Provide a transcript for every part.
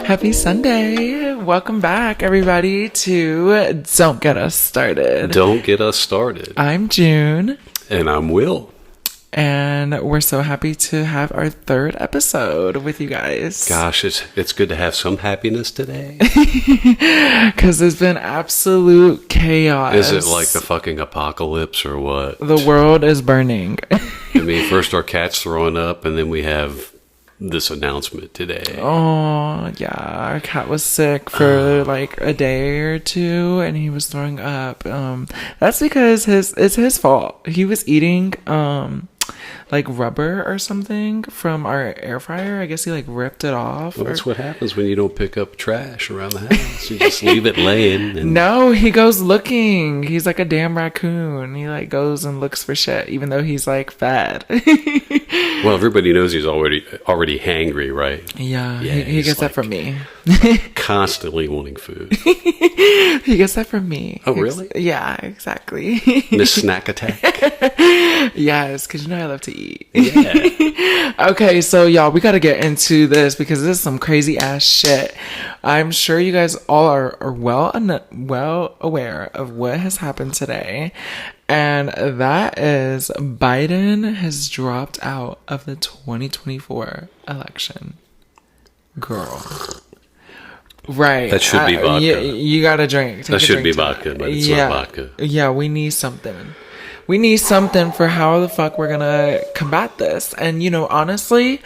Happy Sunday. Welcome back, everybody, to Don't Get Us Started. Don't Get Us Started. I'm June. And I'm Will. And we're so happy to have our third episode with you guys. Gosh, it's good to have some happiness today. Because there's been absolute chaos. Is it like the fucking apocalypse or what? The world is burning. I mean, first our cat's throwing up, and then we have this announcement today. Oh, yeah. Our cat was sick for like a day or two, and he was throwing up. That's because it's his fault. He was eating like rubber or something from our air fryer. I guess he like ripped it off. Well, that's what happens when you don't pick up trash around the house. You just leave it laying. And... No, he goes looking. He's like a damn raccoon. He like goes and looks for shit, even though he's like fed. Well, everybody knows he's already hangry, right? Yeah, he gets that from me. Constantly wanting food. He gets that from me. Oh, really? Yeah, exactly. Miss Snack Attack. Yes, because you know I love to eat. Yeah. Okay, so y'all, we got to get into this because this is some crazy ass shit. I'm sure you guys all are well aware of what has happened today. And that is Biden has dropped out of the 2024 election. Girl. Right. That should be vodka. You got to drink. That should be vodka, but it's not vodka. Yeah, we need something. We need something for how the fuck we're gonna combat this. And, you know, honestly,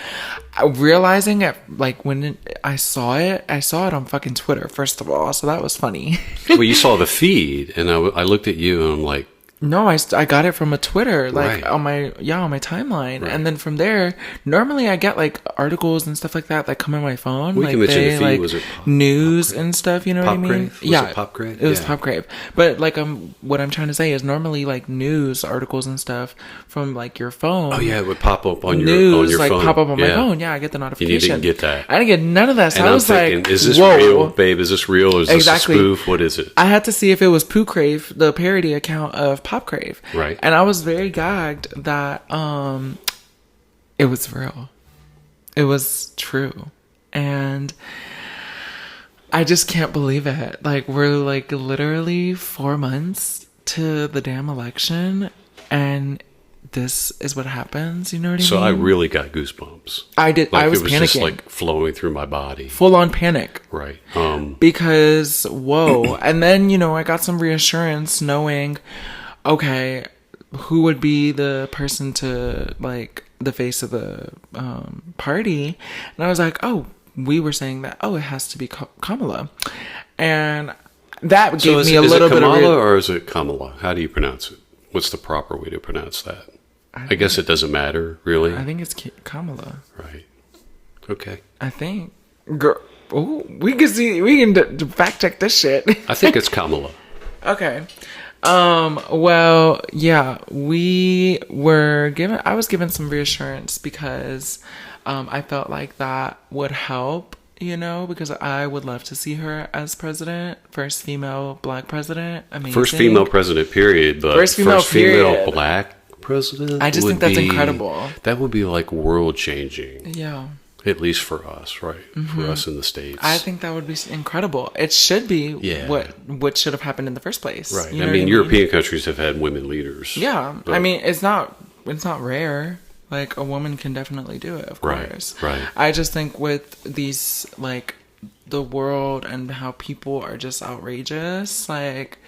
realizing it, like, when I saw it on fucking Twitter, first of all. So that was funny. Well, you saw the feed, and I looked at you, and I'm like, no, I got it from a Twitter, like, right. on my timeline. Right. And then from there, normally I get, like, articles and stuff like that come on my phone. We like, can mention the feed. like, Was it news and stuff, you know what I mean? Was it Popgrave? It was Popgrave. But, like, what I'm trying to say is normally, like, news articles and stuff from, like, your phone. Oh, yeah, it would pop up on news, your like, phone. pop up on my phone. Yeah, I get the notification. You didn't get that. I didn't get none of that. So and I was thinking, like, is this whoa. real, babe? Is this real, or is this a spoof? What is it? I had to see if it was Poo Crave, the parody account of Popgrave. Right. And I was very gagged that it was real. It was true. And I just can't believe it. Like, we're like literally 4 months to the damn election, and this is what happens. You know what I mean? So I really got goosebumps. I did. Like, I was it was panicking. just like flowing through my body. Full on panic. Right. Because, whoa. And then, you know, I got some reassurance knowing, okay, who would be the person to, like, the face of the party. And I was like, oh, we were saying that, oh, it has to be Kamala. And that gave me a little bit of... Is it Kamala or is it Kamala? How do you pronounce it? What's the proper way to pronounce that? I guess it doesn't matter, really. I think it's Kamala. Right. Okay. I think. Girl, ooh, we can fact check this shit. I think it's Kamala. Okay. Well, yeah, I was given some reassurance because, I felt like that would help, you know, because I would love to see her as president, first female black president. Amazing. First female president, period. But first female black president. I just think that's incredible. That would be like world changing. Yeah. At least for us, right? Mm-hmm. For us in the States. I think that would be incredible. It should be what should have happened in the first place. Right. You know I mean, European countries have had women leaders. Yeah. But, I mean, it's not rare. Like, a woman can definitely do it, of course. Right. I just think with these, like, the world and how people are just outrageous, like,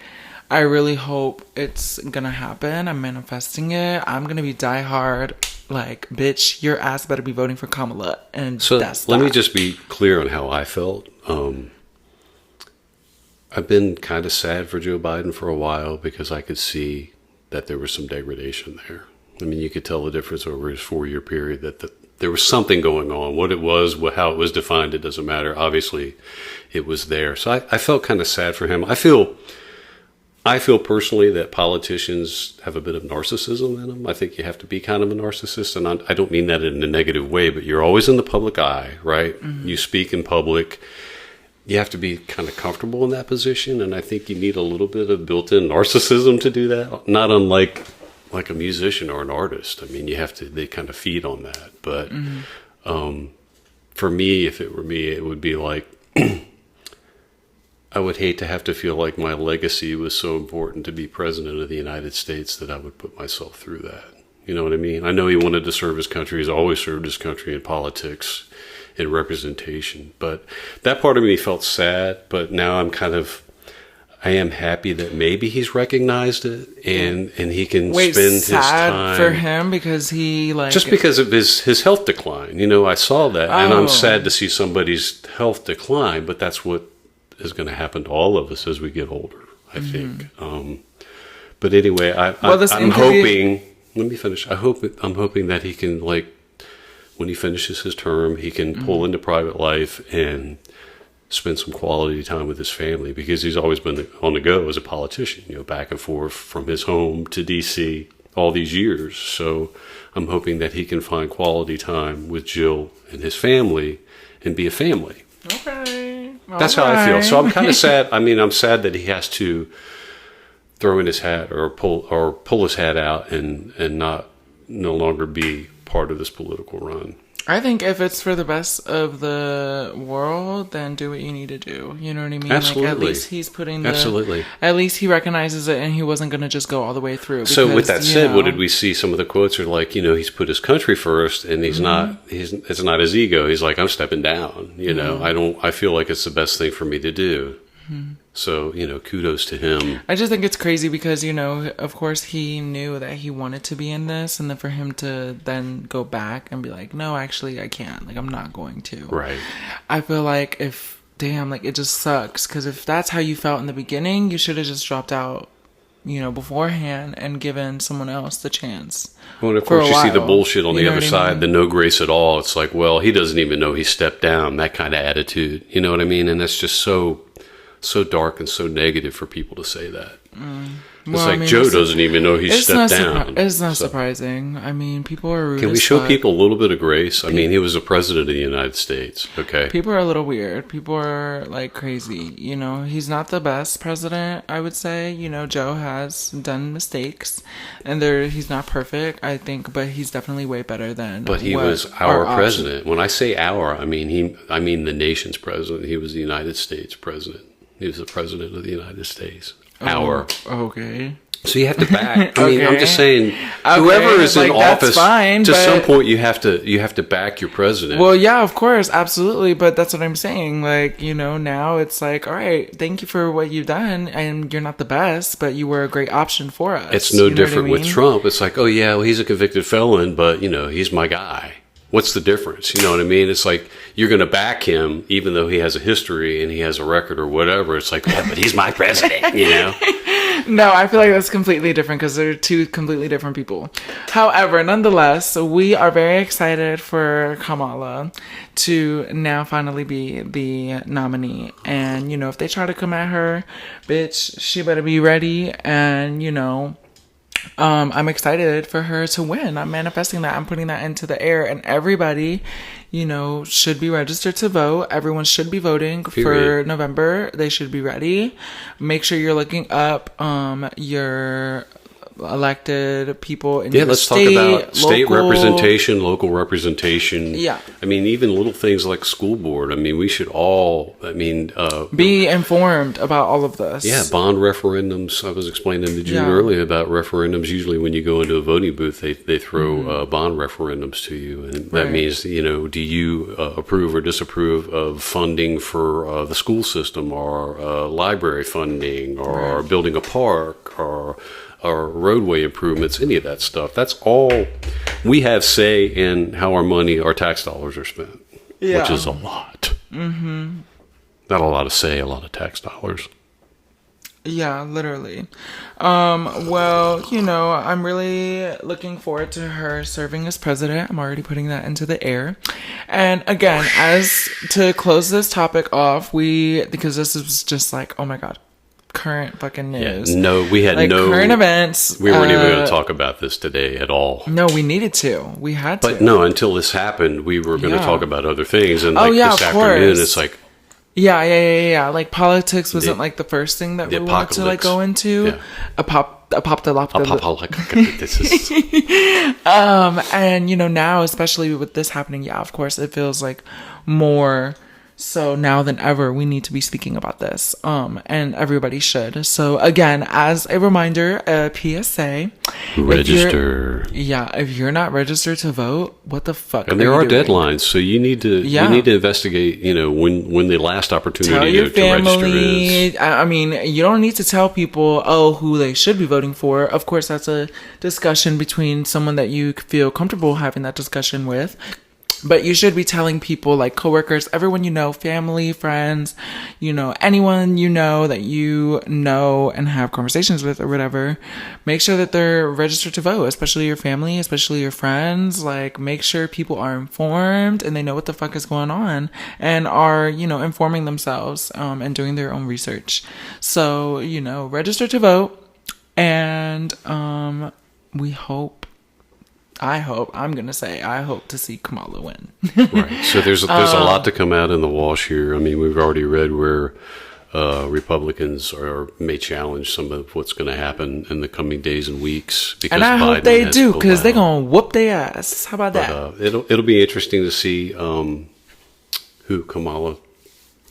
I really hope it's gonna happen. I'm manifesting it. I'm gonna be diehard. Like, bitch, your ass better be voting for Kamala. And so that's let me just be clear on how I felt. I've been kind of sad for Joe Biden for a while because I could see that there was some degradation there. I mean, you could tell the difference over his 4-year period that there was something going on. What it was, how it was defined, it doesn't matter. Obviously, it was there. So I felt kind of sad for him. I feel personally that politicians have a bit of narcissism in them. I think you have to be kind of a narcissist, and I don't mean that in a negative way, but you're always in the public eye, right? Mm-hmm. You speak in public. You have to be kind of comfortable in that position, and I think you need a little bit of built-in narcissism to do that, not unlike like a musician or an artist. I mean, they kind of feed on that. But for me, if it were me, it would be like, I would hate to have to feel like my legacy was so important to be president of the United States that I would put myself through that. You know what I mean? I know he wanted to serve his country. He's always served his country in politics and representation. But that part of me felt sad. But now I am happy that maybe he's recognized it and he can spend his time. For him because just because of his health decline. You know, I saw that, and I'm sad to see somebody's health decline. But that's what is going to happen to all of us as we get older, I think. But anyway, I'm hoping. Let me finish. I'm hoping that he can, like, when he finishes his term, he can pull into private life and spend some quality time with his family, because he's always been on the go as a politician, you know, back and forth from his home to DC all these years. So I'm hoping that he can find quality time with Jill and his family and be a family. Okay. That's how I feel. So I'm kind of sad. I mean, I'm sad that he has to throw in his hat or pull his hat out and no longer be part of this political run. I think if it's for the best of the world, then do what you need to do. You know what I mean? Absolutely. Like, at least he's putting Absolutely. At least he recognizes it, and he wasn't going to just go all the way through. Because, so with that said, what did we see? Some of the quotes are like, you know, he's put his country first, and it's not his ego. He's like, I'm stepping down. You know, I feel like it's the best thing for me to do. So, you know, kudos to him. I just think it's crazy because, you know, of course he knew that he wanted to be in this, and then for him to then go back and be like, no, actually I can't. Like, I'm not going to. Right. I feel like it just sucks, because if that's how you felt in the beginning, you should have just dropped out, you know, beforehand and given someone else the chance. Well, and of course you see the bullshit on the other side, the no grace at all. It's like, well, he doesn't even know he stepped down, that kind of attitude. You know what I mean? And that's just so dark and so negative for people to say that. It's like Joe doesn't even know he stepped down. It's not surprising. I mean, people are rude. Can we show people a little bit of grace? I mean, he was the president of the United States. Okay. People are a little weird. People are like crazy. You know, he's not the best president, I would say. You know, Joe has done mistakes, and he's not perfect, I think, but he's definitely way better than. But he was our president. When I say our, I mean the nation's president. He was the United States president. He was the president of the United States. Okay. So you have to back. I mean, I'm just saying, whoever is in office, to some point you have to back your president. Well, yeah, of course, absolutely. But that's what I'm saying. Like, you know, now it's like, all right, thank you for what you've done, and you're not the best, but you were a great option for us. It's no different with Trump. It's like, oh yeah, well, he's a convicted felon, but you know, he's my guy. What's the difference? You know what I mean? It's like, you're going to back him even though he has a history and he has a record or whatever. It's like, yeah, but he's my president, you know? No, I feel like that's completely different because they're two completely different people. However, nonetheless, we are very excited for Kamala to now finally be the nominee. And, you know, if they try to come at her, bitch, she better be ready. And, you know, I'm excited for her to win. I'm manifesting that. I'm putting that into the air, and everybody, you know, should be registered to vote. Everyone should be voting for November. They should be ready. Make sure you're looking up your elected people in your state. Yeah, let's talk about state representation, local representation. Yeah. I mean, even little things like school board. I mean, we should all, be informed about all of this. Yeah, bond referendums. I was explaining to June earlier about referendums. Usually when you go into a voting booth, they throw bond referendums to you. And that means, you know, do you approve or disapprove of funding for the school system, or library funding, or building a park, or roadway improvements, any of that stuff. That's all we have say in how our tax dollars are spent, which is a lot. Mm-hmm. Not a lot of say, a lot of tax dollars. Yeah, literally. Well, you know, I'm really looking forward to her serving as president. I'm already putting that into the air. And again, as to close this topic off, because this is just like, oh my God, current fucking news. Yeah, we had current events. We weren't even going to talk about this today at all. No, we needed to. We had to. But no, until this happened, we were going to talk about other things. And this afternoon, it's like, yeah. Like politics wasn't like the first thing that we wanted to like go into. Yeah. And you know, now, especially with this happening, of course, it feels like more So now than ever, we need to be speaking about this. And everybody should. So again, as a reminder, a PSA. Register. If you're not registered to vote, what the fuck? And there are deadlines, so you need to investigate. When the last opportunity tell your family, to register is. I mean, you don't need to tell people who they should be voting for. Of course, that's a discussion between someone that you feel comfortable having that discussion with. But you should be telling people, like coworkers, everyone you know, family, friends, anyone that you know and have conversations with or whatever. Make sure that they're registered to vote, especially your family, especially your friends. Like, make sure people are informed and they know what the fuck is going on and are, informing themselves and doing their own research. So, register to vote. And I hope to see Kamala win. Right. So there's a lot to come out in the wash here. I mean, we've already read where Republicans may challenge some of what's going to happen in the coming days and weeks. Because and I Biden hope they do, because they're going to whoop their ass. How about that? It'll be interesting to see who Kamala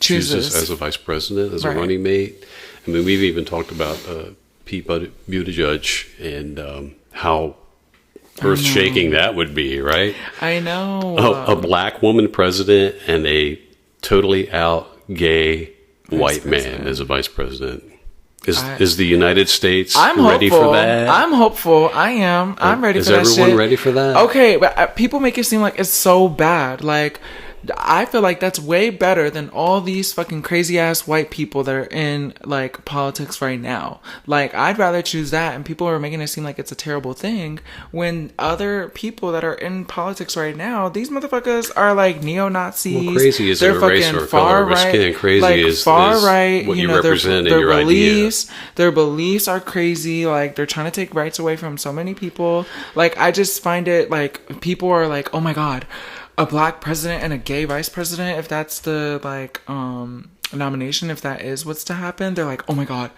chooses as a vice president, as a running mate. I mean, we've even talked about Pete Buttigieg and how earth-shaking that would be, right? I know. A black woman president and a totally out gay white man as a vice president. Is the United States ready for that? I'm hopeful. I am. I'm ready for that shit. Is everyone ready for that? Okay, but people make it seem like it's so bad. Like, I feel like that's way better than all these fucking crazy ass white people that are in like politics right now. Like, I'd rather choose that, and people are making it seem like it's a terrible thing when other people that are in politics right now, these motherfuckers are like neo-Nazis. Well, crazy isn't a race or a color of skin. Crazy like, is far right. What you represent and your beliefs. idea. Their beliefs are crazy. Like, they're trying to take rights away from so many people. Like, I just find it like people are like, oh my god, a black president and a gay vice president, if that's the nomination, if that is what's to happen, they're like, oh my god,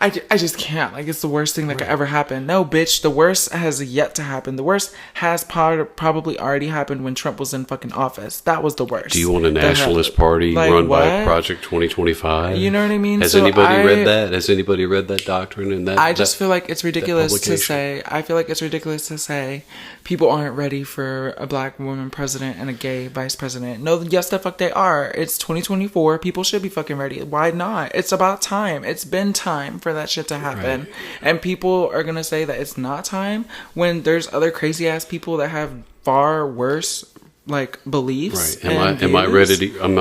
I just can't. Like, it's the worst thing that could ever happen. No, bitch, the worst has yet to happen. The worst has probably already happened when Trump was in fucking office. That was the worst. Do you want a nationalist party run by Project 2025? You know what I mean? Has anybody read that? Has anybody read that doctrine? And I just feel like it's ridiculous to say. I feel like it's ridiculous to say people aren't ready for a black woman president and a gay vice president. No, yes, the fuck they are. It's 2024. People should be fucking ready. Why not? It's about time. It's been time for that shit to happen. Right. And people are gonna say that it's not time when there's other crazy ass people that have far worse like beliefs. Right. Am I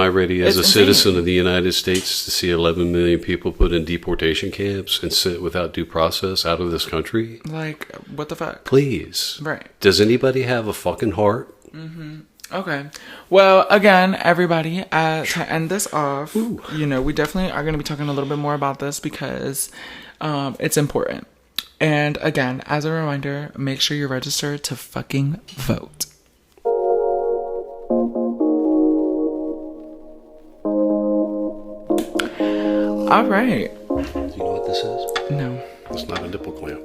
ready as a citizen of the United States to see 11 million people put in deportation camps and sit without due process out of this country? Like, what the fuck? Please. Right. Does anybody have a fucking heart? Mm-hmm. Okay. Well, again, everybody, to end this off, we definitely are going to be talking a little bit more about this because it's important. And again, as a reminder, make sure you're registered to fucking vote. All right. Do you know what this is? No. It's not a nipple clamp.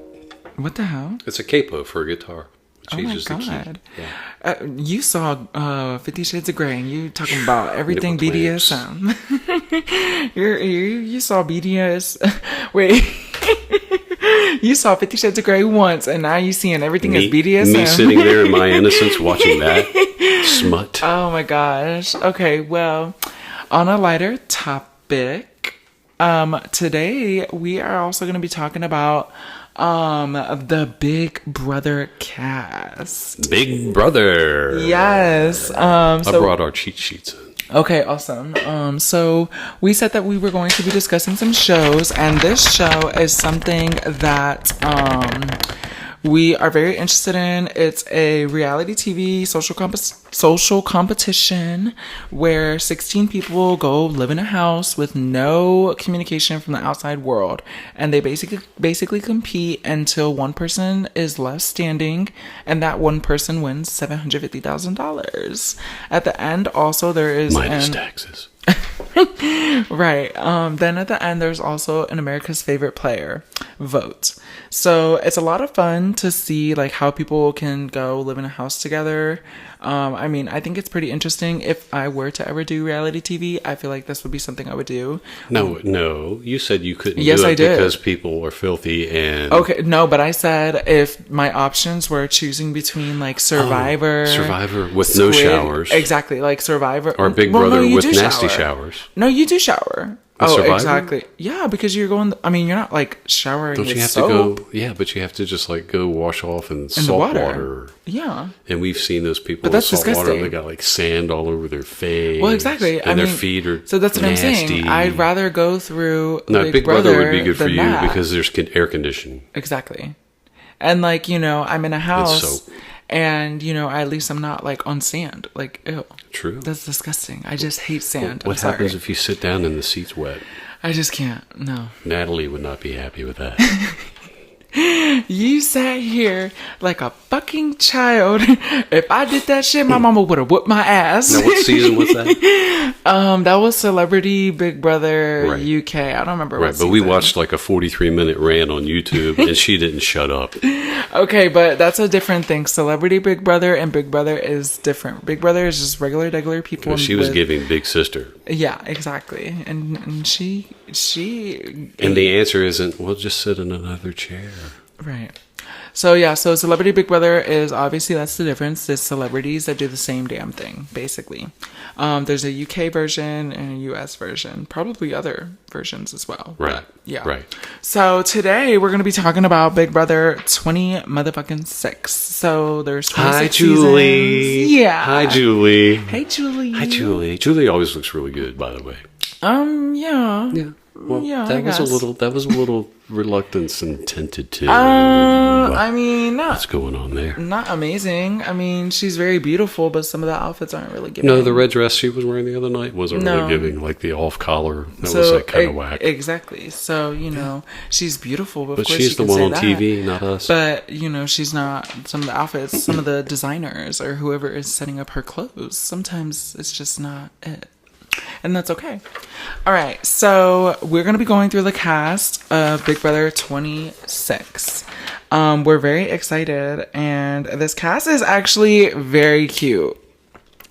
What the hell? It's a capo for a guitar. Oh my god! Yeah. You saw 50 Shades of Grey, and you talking about everything BDSM. you saw BDS. Wait, you saw 50 Shades of Grey once, and now you seeing everything as BDSM. Me sitting there in my innocence watching that smut. Oh my gosh. Okay, well, on a lighter topic, today we are also going to be talking about the Big Brother cast. Big Brother. Yes. I brought our cheat sheets in. Okay, awesome. So we said that we were going to be discussing some shows, and this show is something that we are very interested in. It's a reality TV social competition where 16 people go live in a house with no communication from the outside world, and they basically compete until one person is left standing, and that one person wins $750,000. At the end, also there is minus taxes. Right. Then at the end, there's also an America's Favorite Player vote. So it's a lot of fun to see like how people can go live in a house together. I mean, I think it's pretty interesting. If I were to ever do reality TV, I feel like this would be something I would do. No. You said you couldn't Yes, do it I did. because people are filthy and... Okay, no, but I said if my options were choosing between like Survivor... Survivor with no showers. Exactly, like Survivor... Or Big Brother with nasty showers. No, you do shower. Survivor? Exactly. Yeah, because you're going... I mean, you're not like showering Don't with you have soap. to go... Yeah, but you have to just like go wash off in the salt water. water. Yeah. And we've seen those people But that's in salt water disgusting. and they got like sand all over their face. Well, exactly. And their feet are So that's what nasty. I'm saying. I'd rather go through No, Big Brother would be good for than you that. because there's air conditioning. Exactly. And like, you know, I'm in a house soap. and, you know, at least I'm not like on sand. Like, ew. True. That's disgusting. I just hate sand. What I'm happens sorry. if you sit down and the seat's wet? I just can't. No. Natalie would not be happy with that. You sat here like a fucking child. If I did that shit, my mama would have whooped my ass. Now, what season was that? That was Celebrity Big Brother Right. UK. I don't remember. Right, what but we season. watched like a 43-minute rant on YouTube, and she didn't shut up. Okay, but that's a different thing. Celebrity Big Brother and Big Brother is different. Big Brother is just regular people. She was with- giving Big Sister. Yeah, exactly. And she And the answer isn't, we'll just sit in another chair. right. So yeah, so Celebrity Big Brother is obviously that's the difference. There's celebrities that do the same damn thing, basically. There's a UK version and a US version, probably other versions as well. Right. But, yeah. Right. So today we're gonna be talking about Big Brother 20 So there's 26 Hi, Julie. seasons. Yeah. Hi, Julie. Hey, Julie. Hi, Julie. Julie always looks really good, by the way. Yeah. Yeah. Well, Yeah, that I was guess. that was a little reluctance intended to. I mean, What's going on there? not amazing. I mean, she's very beautiful, but some of the outfits aren't really giving. No, the red dress she was wearing the other night wasn't No. really giving, like the off collar. That was like kind of whack. Exactly. So, you know, she's beautiful, but, of But course she's you the can one say on that. TV, not us. But, you know, she's not some of the outfits, some of the designers or whoever is setting up her clothes. Sometimes it's just not it. And that's okay. All right. So we're going to be going through the cast of Big Brother 26. We're very excited. And this cast is actually very cute.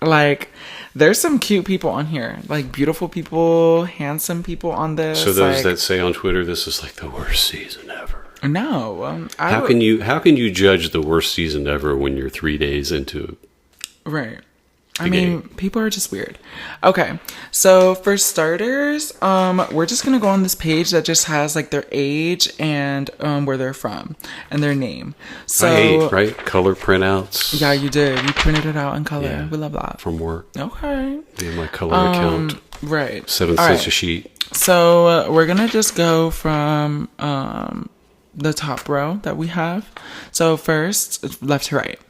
Like, there's some cute people on here. Like, beautiful people, handsome people on this. So those like, that say on Twitter, this is like the worst season ever. No. How can you judge the worst season ever when you're 3 days into Right. I the mean, game? people are just weird. Okay, so for starters, we're just gonna go on this page that just has like their age and where they're from and their name. So I hate, right? Color printouts. yeah, you did. You printed it out in color. Yeah. We love that. From work. Okay. In my color account. Right. 7 All cents right. a sheet. So we're gonna just go from the top row that we have. So first, left to right,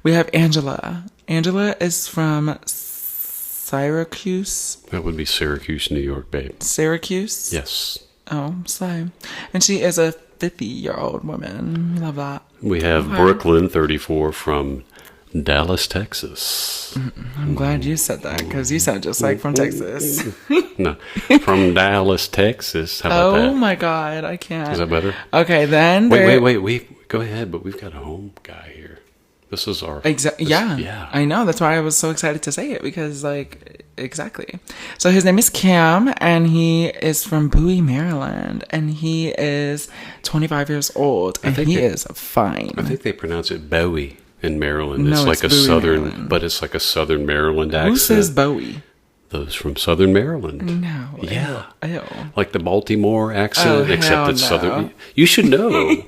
we have Angela. Angela is from Syracuse. That would be Syracuse, New York, babe. Syracuse? Yes. Oh, slime. And she is a 50-year-old woman. We love that. We have Brooklyn, 34, from Dallas, Texas. I'm glad you said that because you sound just like from Texas. No, from Dallas, Texas. How about Oh that? my God, I can't. Is that better? Okay, then. Wait. Go ahead, but we've got a home guy here. This is our... Yeah, I know. That's why I was so excited to say it because, like, exactly. So his name is Cam, and he is from Bowie, Maryland, and he is 25 years old, and he is fine. I think they pronounce it Bowie in Maryland. No, It's like it's a Bowie, southern, Maryland. but it's like a southern Maryland accent. Who says Bowie? Those from southern Maryland. No. Yeah. Ew. Like the Baltimore accent, Oh, except hell it's no. southern. You should know.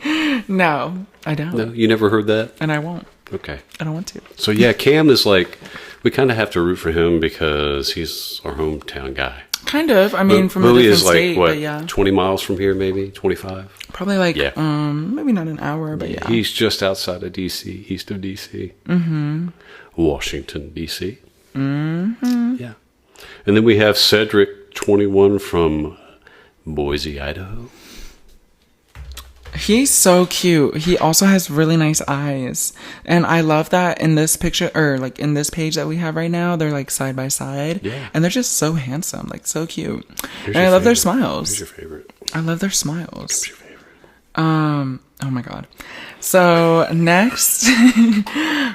No, I don't. No, you never heard that? And I won't. Okay. I don't want to. So yeah, Cam is like, we kind of have to root for him because he's our hometown guy. Kind of. I mean, from a Bowie different is like, state, what, but yeah. 20 miles from here, maybe? 25? Probably like, Yeah. maybe not an hour, but yeah. He's just outside of D.C., east of D.C. Mm-hmm. Washington, D.C. Mm-hmm. Yeah. And then we have Cedric, 21, from Boise, Idaho. He's so cute. He also has really nice eyes. And I love that in this picture, or like in this page that we have right now, they're like side by side. Yeah. And they're just so handsome, like so cute. Who's And your I love their favorite? smiles. Who's your favorite? I love their smiles. Who's your favorite? Oh my God. So next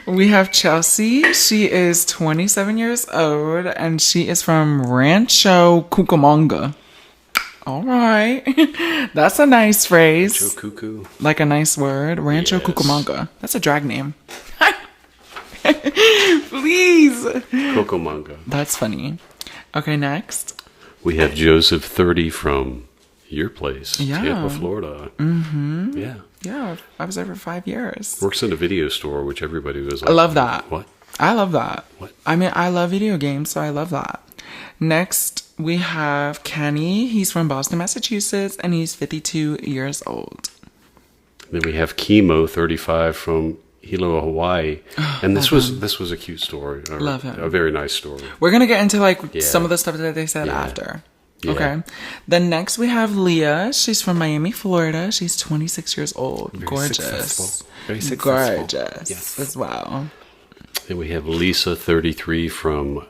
we have Chelsea. She is 27 years old and she is from Rancho Cucamonga. All right. That's a nice phrase. Rancho Cuckoo. Like a nice word. Rancho Yes. Cucamonga. That's a drag name. Please. Cucamonga. That's funny. Okay, next. We have Joseph 30 from your place, Yeah. Tampa, Florida. Mm-hmm. Yeah. Yeah, I was there for 5 years. Works in a video store, which everybody was like, I love that. What? I love that. What? I mean, I love video games, so I love that. Next, we have Kenny. He's from Boston, Massachusetts, and he's 52 years old. Then we have Chemo 35 from Hilo, Hawaii. And this was a cute story. Love him. A very nice story. We're going to get into like Yeah. some of the stuff that they said Yeah. after. Yeah. Okay. Then next we have Leah. She's from Miami, Florida. She's 26 years old. Very Gorgeous. successful. Very successful. Gorgeous Yes. as well. Then we have Lisa 33 from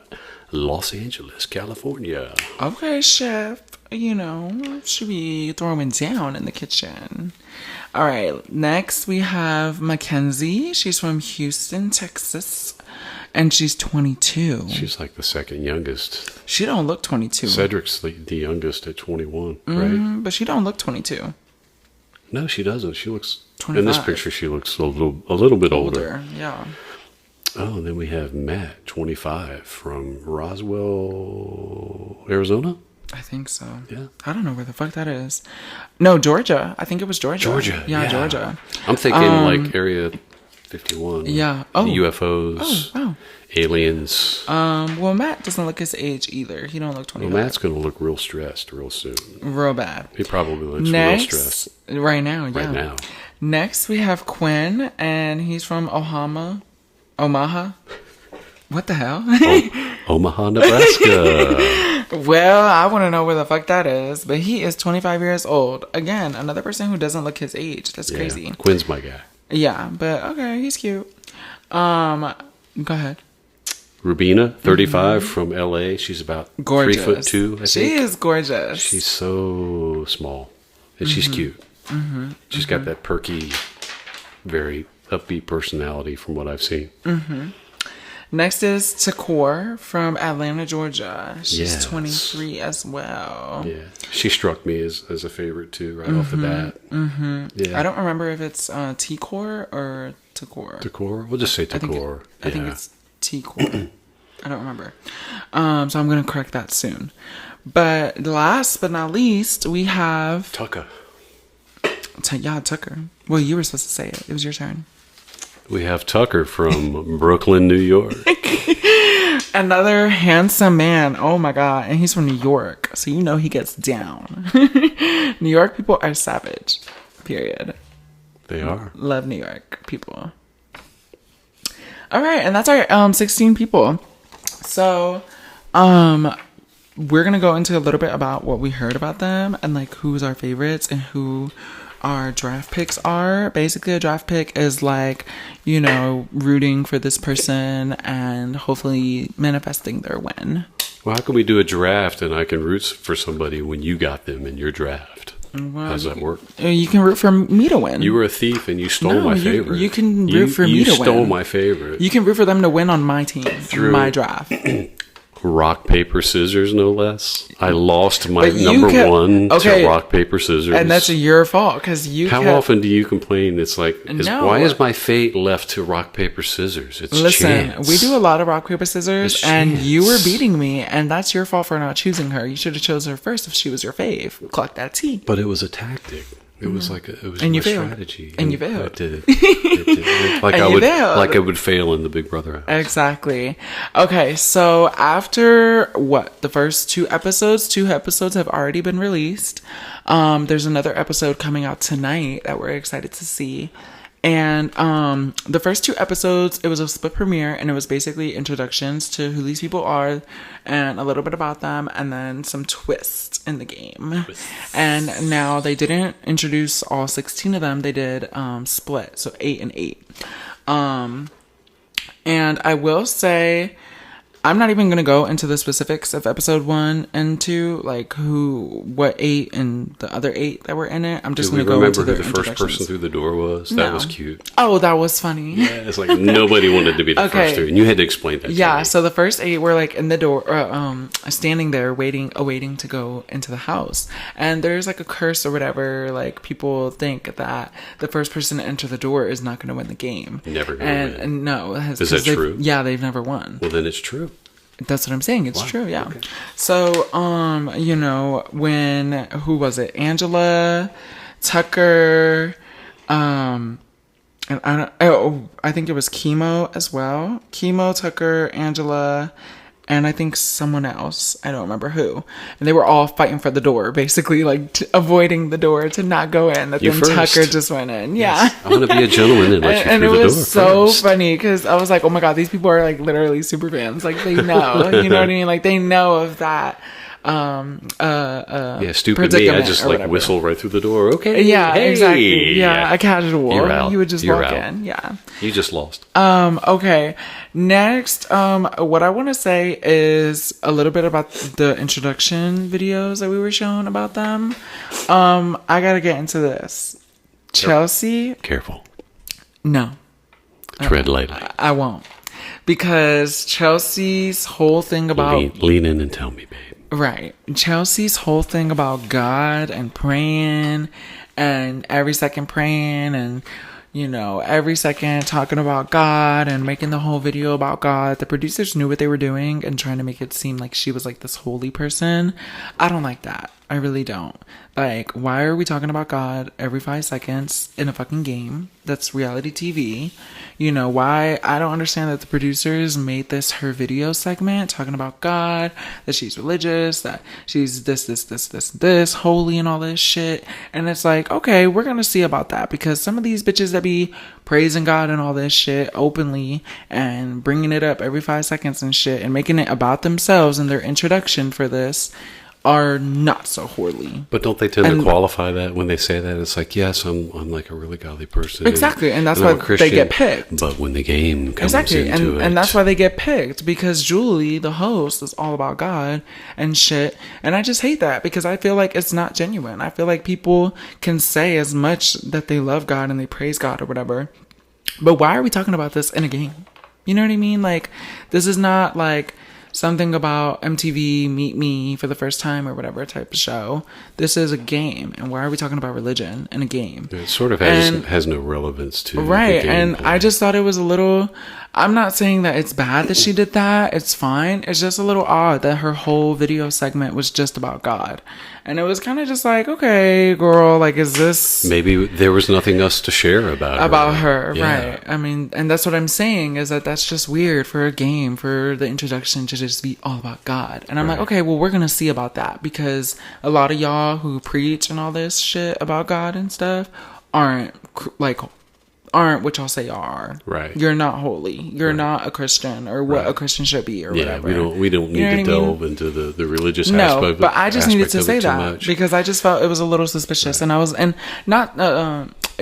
Los Angeles, California. Okay, chef. You know, should be throwing down in the kitchen. All right. Next we have Mackenzie. She's from Houston, Texas. And she's 22. She's like the second youngest. She don't look 22. Cedric's the youngest at 21, right? But she don't look 22. No, she doesn't. She looks 25. in this picture. She looks a little bit older. Yeah. Oh, and then we have Matt, 25, from Roswell, Arizona. I think so. Yeah. I don't know where the fuck that is. No, Georgia. I think it was Georgia. Georgia. Yeah, Georgia. I'm thinking like Area 51. Yeah. Oh. UFOs. Oh, Aliens. well, Matt doesn't look his age either. He don't look Well, 25. Matt's going to look real stressed real soon. Real bad. He probably looks real Next, stressed right now, yeah. right now. Next, we have Quinn, and he's from Omaha. What the hell? Omaha, Nebraska. Well, I want to know where the fuck that is. But he is 25 years old. Again, another person who doesn't look his age. That's Yeah, crazy. Quinn's my guy. Yeah, but okay, he's cute. Go ahead. Rubina, 35, from LA. She's about Gorgeous. 3'2", I think. She is gorgeous. She's so small. And she's cute. She's got that perky, very upbeat personality from what I've seen. Next is Takor from Atlanta, Georgia. She's Yes. 23 as well. Yeah. She struck me as a favorite too, right off the bat. Yeah. I don't remember if it's T-Core or Takor. Takor? We'll just say Takor. I think it's T-Core. I don't remember. So I'm going to correct that soon. But last but not least, we have... Tucker. Tucker. Well, you were supposed to say it. It was your turn. We have Tucker from Brooklyn, New York. Another handsome man. Oh my God. And he's from New York. So you know he gets down. New York people are savage. Period. They are. Love New York people. All right. And that's our 16 people. So we're going to go into a little bit about what we heard about them and like who's our favorites and who our draft picks are. Basically, a draft pick is like, you know, rooting for this person and hopefully manifesting their win. Well, how can we do a draft and I can root for somebody when you got them in your draft? Well, How does that work? You can root for me to win. You were a thief and you stole No, my you- favorite. you can root for me You to stole win. my favorite. You can root for them to win on my team, Through- my draft. Rock, paper, scissors, no less. I lost my But you number kept- one okay, to rock, paper, scissors. And that's your fault because you How kept... often do you complain? It's like, No. why is my fate left to rock, paper, scissors? It's Listen, chance. we do a lot of rock, paper, scissors, It's and you were chance. beating me, and that's your fault for not choosing her. You should have chosen her first if she was your fave. Clock that T. But it was a tactic. It was like it was And my you failed. strategy. And you failed. I did it. Like And I you would, failed. like I would fail in the Big Brother house. Exactly. Okay, so after what? The first two episodes have already been released. There's another episode coming out tonight that we're excited to see. And the first 2 episodes, it was a split premiere, and it was basically introductions to who these people are and a little bit about them, and then some twists in the game. And now they didn't introduce all 16 of them. They did split, so 8 and 8. And I will say, I'm not even going to go into the specifics of episode 1 and 2, like what 8 and the other 8 that were in it. I'm just going to go into who the first person through the door was? No. That was cute. Oh, that was funny. Yeah, it's like nobody wanted to be the first 3, and you had to explain that to me. So the first 8 were like in the door, standing there awaiting to go into the house. And there's like a curse or whatever, like people think that the first person to enter the door is not going to win the game. Never going to win. And no. Is that true? Yeah, they've never won. Well, then it's true. That's what I'm saying. It's true. Yeah. Okay. So, who was it? Angela, Tucker, and I think it was Chemo as well. Chemo, Tucker, Angela, and I think someone else. I don't remember who. And they were all fighting for the door, basically like avoiding the door to not go in. That then Tucker just went in. Yeah. Yes. I'm going to be a gentleman and let you and through the door. And it was so funny because I was like, oh my God, these people are like literally super fans. Like they know, you know what I mean? Like they know of that. Stupid me. I just like whistle right through the door. Okay. Yeah, hey. exactly. Yeah, a casual. You're out. You would just walk in. Yeah. You just lost. Okay. Next, what I want to say is a little bit about the introduction videos that we were shown about them. I gotta get into this. Chelsea. Careful. No. Tread lightly. I won't. Because Chelsea's whole thing about... Lean in and tell me, babe. Right. Chelsea's whole thing about God and praying and every second praying and, every second talking about God and making the whole video about God. The producers knew what they were doing and trying to make it seem like she was like this holy person. I don't like that. I really don't. Like, why are we talking about God every 5 seconds in a fucking game? That's reality TV. Why? I don't understand that the producers made this her video segment talking about God, that she's religious, that she's this, holy and all this shit. And it's like, okay, we're going to see about that because some of these bitches that be praising God and all this shit openly and bringing it up every 5 seconds and shit and making it about themselves in their introduction for this are not so holy. But don't they tend to qualify that when they say that? It's like, yes, I'm like a really godly person. Exactly, and that's why they get picked. But when the game comes into it... And that's why they get picked, because Julie, the host, is all about God and shit. And I just hate that, because I feel like it's not genuine. I feel like people can say as much that they love God and they praise God or whatever, but why are we talking about this in a game? You know what I mean? Like, this is not like... something about MTV Meet Me for the first time or whatever type of show. This is a game, and why are we talking about religion in a game? It sort of has no relevance to right. The game. And I just thought it was a little. I'm not saying that it's bad that she did that. It's fine. It's just a little odd that her whole video segment was just about God. And it was kind of just like, okay, girl, like, is this... Maybe there was nothing else to share about her. Yeah. Right. I mean, and that's what I'm saying, is that that's just weird for a game, for the introduction to just be all about God. And I'm like, okay, well, we're going to see about that, because a lot of y'all who preach and all this shit about God and stuff aren't what y'all say y'all are. Right. You're not holy. You're not a Christian, or what a Christian should be, or whatever. We don't need to delve into the religious aspect. No, but I just needed to say that because I just felt it was a little suspicious, and it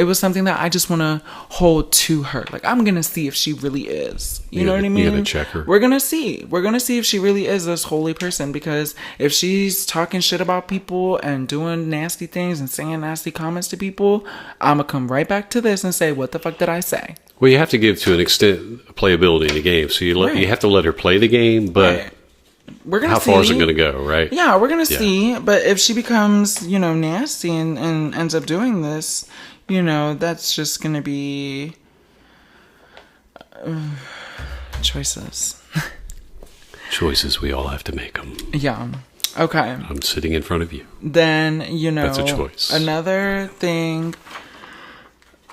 was something that I just want to hold to her. Like, I'm gonna see if she really is. You know what I mean? You gotta check her. We're gonna see. We're gonna see if she really is this holy person, because if she's talking shit about people and doing nasty things and saying nasty comments to people, I'm gonna come right back to this and say, what the fuck did I say? Well, you have to give to an extent playability in the game, so you have to let her play the game, but we're gonna how see. far is it going to go, right? Yeah, we're gonna see. But if she becomes, nasty and ends up doing this, that's just gonna be choices. Choices, we all have to make them. Yeah. Okay. I'm sitting in front of you. Then that's a choice. Another thing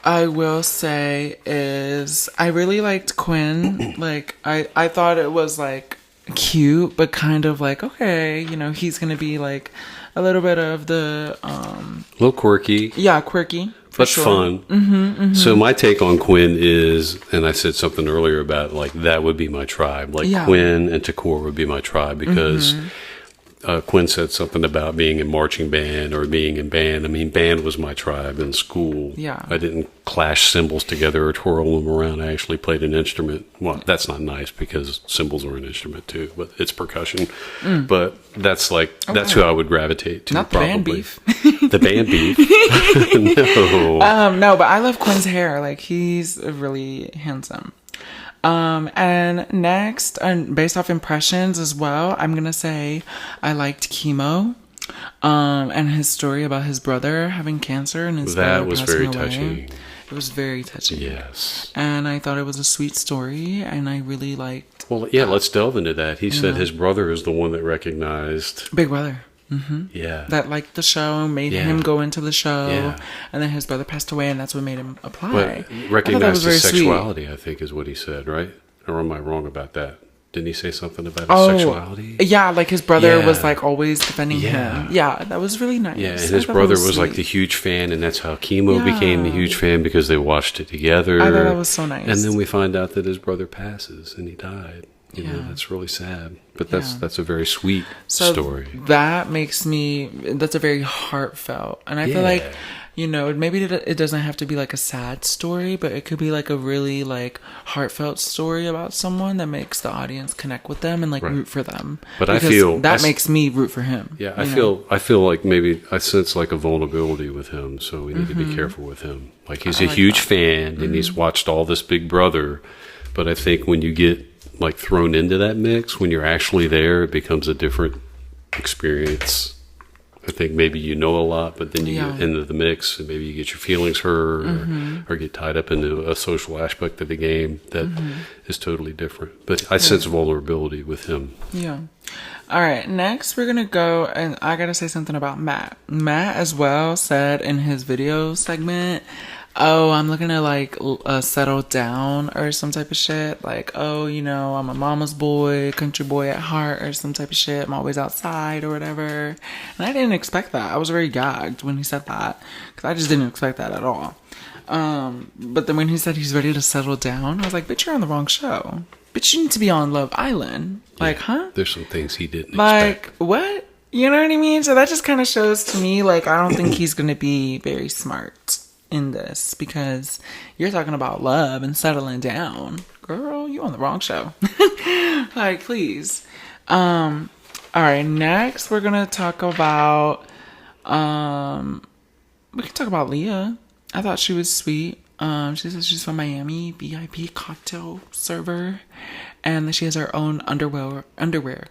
I will say is I really liked Quinn. Like, I thought it was like cute, but kind of like, okay, he's gonna be like a little bit of the a little quirky. Yeah, quirky. but sure. fun. So my take on Quinn is, and I said something earlier about like that would be my tribe. Like Quinn and Takor would be my tribe because Quinn said something about being in marching band or being in band. I mean, band was my tribe in school. Yeah. I didn't clash cymbals together or twirl them around. I actually played an instrument. Well, that's not nice because cymbals are an instrument too, but it's percussion. But that's that's who I would gravitate to. Not the band beef. The band beef. No. No, but I love Quinn's hair. Like, he's really handsome. And next, and based off impressions as well, I'm gonna say I liked Chemo, and his story about his brother having cancer and his brother was passing very away. touching. It was very touching. Yes. And I thought it was a sweet story, and I really liked. Well, yeah, let's delve into that. He said his brother is the one that recognized Big Brother. Yeah. That liked the show, made him go into the show, Yeah. and then his brother passed away, and that's what made him apply. But recognized his sexuality, I think, is what he said, right? Or am I wrong about that? Didn't he say something about his sexuality? Yeah, like his brother was like always defending him. Yeah, that was really nice. Yeah, and his brother was like the huge fan, and that's how Chemo became the huge fan because they watched it together. I thought that was so nice. And then we find out that his brother passes and he died. You know, that's really sad. But that's a very sweet story. That makes me, that's a very heartfelt. And I feel like, you know, maybe it doesn't have to be like a sad story, but it could be like a really like heartfelt story about someone that makes the audience connect with them and like root for them. But because I feel that makes me root for him. Yeah, I feel like maybe I sense like a vulnerability with him, so we need to be careful with him. Like he's a huge fan and he's watched all this Big Brother, but I think when you get like thrown into that mix, when you're actually there, it becomes a different experience. I think maybe you know a lot, but then you get into the mix and maybe you get your feelings hurt or get tied up into a social aspect of the game that is totally different. But I sense vulnerability with him. Yeah. All right. Next, we're going to go, and I got to say something about Matt. Matt as well said in his video segment, oh, I'm looking to like settle down or some type of shit. Like, oh, you know, I'm a mama's boy, country boy at heart or some type of shit. I'm always outside or whatever. And I didn't expect that. I was very gagged when he said that because I just didn't expect that at all. But then when he said he's ready to settle down, I was like, bitch, you're on the wrong show. Bitch, you need to be on Love Island. Like, huh? There's some things he didn't expect. Like, what? You know what I mean? So that just kind of shows to me, like, I don't think he's going to be very smart in this because you're talking about love and settling down. Girl, you on the wrong show. Like, please. All right, next we're gonna talk about we can talk about Leah. I thought she was sweet. She says she's from Miami, VIP cocktail server, and that she has her own underwear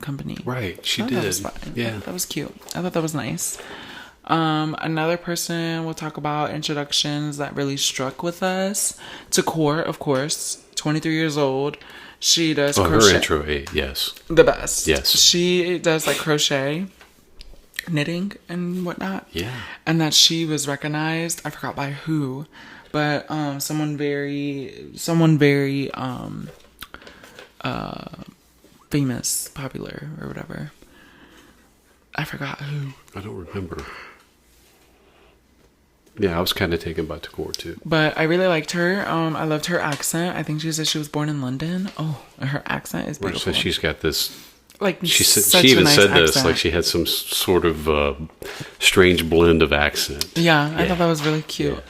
company. Right, she did. That was fun. Yeah, that was cute. I thought that was nice. Another person we'll talk about introductions that really struck with us. Takor, of course, 23 years old. She does crochet. Her intro, yes. The best. Yes. She does like crochet, knitting, and whatnot. Yeah. And that she was recognized, I forgot by who, but someone very famous, popular, or whatever. I forgot who. I don't remember. Yeah, I was kind of taken by Takor too. But I really liked her. I loved her accent. I think she said she was born in London. Oh, her accent is beautiful. So she's got this. Like she even said this, like she had some sort of strange blend of accent. Yeah, I thought that was really cute.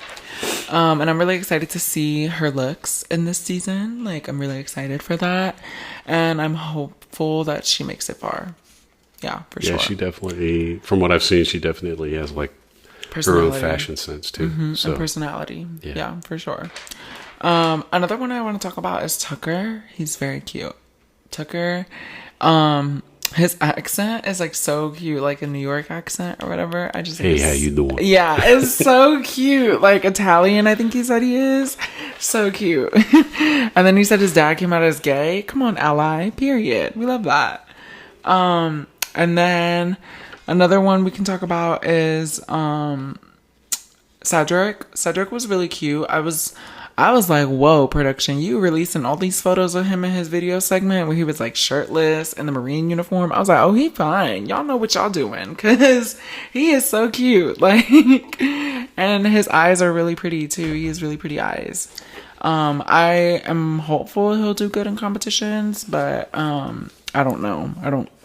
Yeah. And I'm really excited to see her looks in this season. Like, I'm really excited for that. And I'm hopeful that she makes it far. Yeah, for sure. Yeah, she definitely, from what I've seen, she definitely has like her own fashion sense too. Mm-hmm. So. And personality. Yeah, for sure. Another one I want to talk about is Tucker. He's very cute. Tucker, his accent is like so cute, like a New York accent or whatever. I just how you doing? Yeah, it's so cute. Like Italian, I think he said he is. So cute. And then he said his dad came out as gay. Come on, ally. Period. We love that. And then another one we can talk about is Cedric. Cedric was really cute. I was like, whoa, production, you releasing all these photos of him in his video segment where he was like shirtless in the Marine uniform. I was like, oh, he fine. Y'all know what y'all doing, because he is so cute. Like, and his eyes are really pretty too. He has really pretty eyes. I am hopeful he'll do good in competitions, but I don't know.